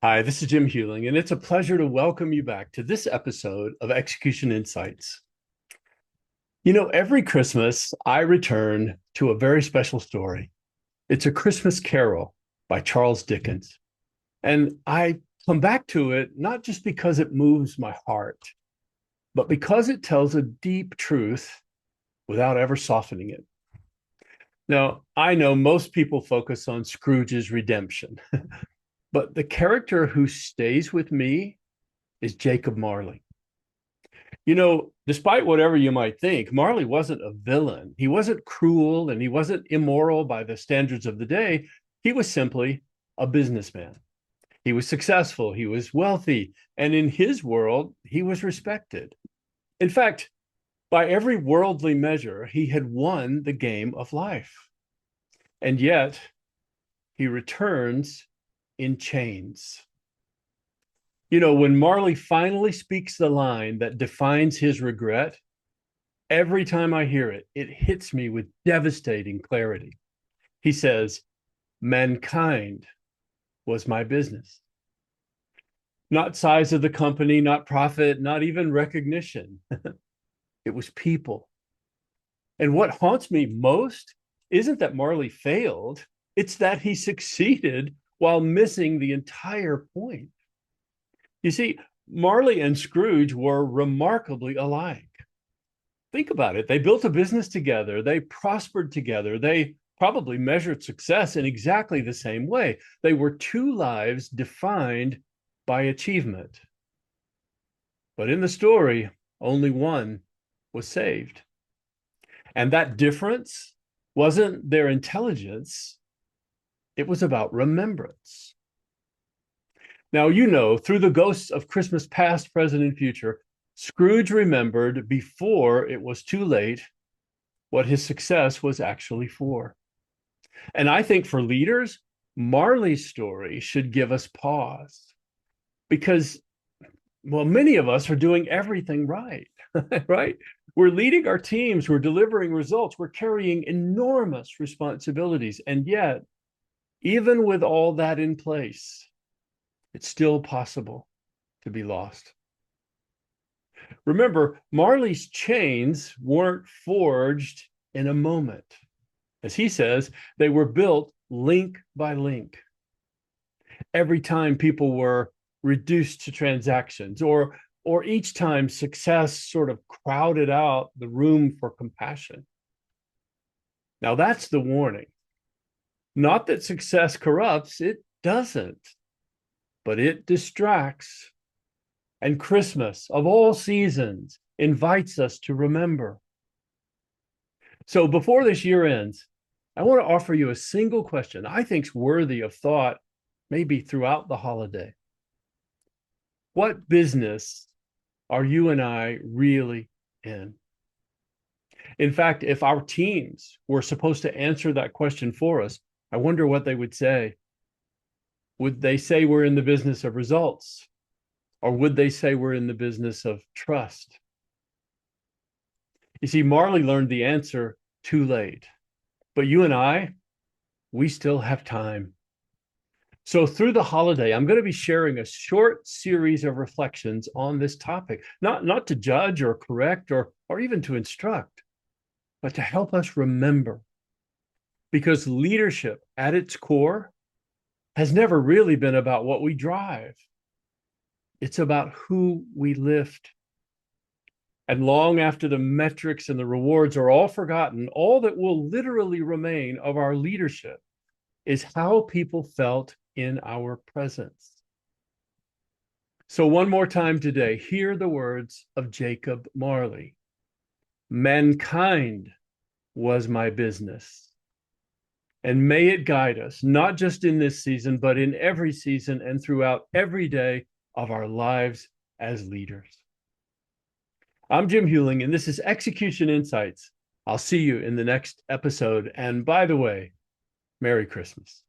Hi, this is Jim Hewling, and it's a pleasure to welcome you back to this episode of Execution Insights. Every Christmas I return to a very special story. It's A Christmas Carol by Charles Dickens. And I come back to it not just because it moves my heart, but because it tells a deep truth without ever softening it. Now, I know most people focus on Scrooge's redemption, but the character who stays with me is Jacob Marley. Despite whatever you might think, Marley wasn't a villain. He wasn't cruel and he wasn't immoral by the standards of the day. He was simply a businessman. He was successful, he was wealthy, and in his world, he was respected. In fact, by every worldly measure, he had won the game of life. And yet, he returns in chains. When Marley finally speaks the line that defines his regret, every time I hear it, it hits me with devastating clarity. He says, "Mankind was my business." Not size of the company, not profit, not even recognition. It was people. And what haunts me most isn't that Marley failed, it's that he succeeded while missing the entire point. You see, Marley and Scrooge were remarkably alike. Think about it. They built a business together. They prospered together. They probably measured success in exactly the same way. They were two lives defined by achievement. But in the story, only one was saved. And that difference wasn't their intelligence. It was about remembrance. Now, through the ghosts of Christmas past, present, and future, Scrooge remembered before it was too late what his success was actually for. And I think for leaders, Marley's story should give us pause because, well, many of us are doing everything right, right? We're leading our teams, we're delivering results, we're carrying enormous responsibilities. And yet, even with all that in place, it's still possible to be lost. Remember, Marley's chains weren't forged in a moment. As he says, they were built link by link. Every time people were reduced to transactions, or each time success sort of crowded out the room for compassion. Now that's the warning. Not that success corrupts, it doesn't. But it distracts. And Christmas, of all seasons, invites us to remember. So before this year ends, I want to offer you a single question I think is worthy of thought, maybe throughout the holiday. What business are you and I really in? In fact, if our teams were supposed to answer that question for us, I wonder what they would say. Would they say we're in the business of results? Or would they say we're in the business of trust? You see, Marley learned the answer too late. But you and I, we still have time. So through the holiday, I'm going to be sharing a short series of reflections on this topic, not to judge or correct or even to instruct, but to help us remember. Because leadership at its core has never really been about what we drive. It's about who we lift. And long after the metrics and the rewards are all forgotten, all that will literally remain of our leadership is how people felt in our presence. So one more time today, hear the words of Jacob Marley. Mankind was my business. And may it guide us, not just in this season, but in every season and throughout every day of our lives as leaders. I'm Jim Hewling, and this is Execution Insights. I'll see you in the next episode. And by the way, Merry Christmas.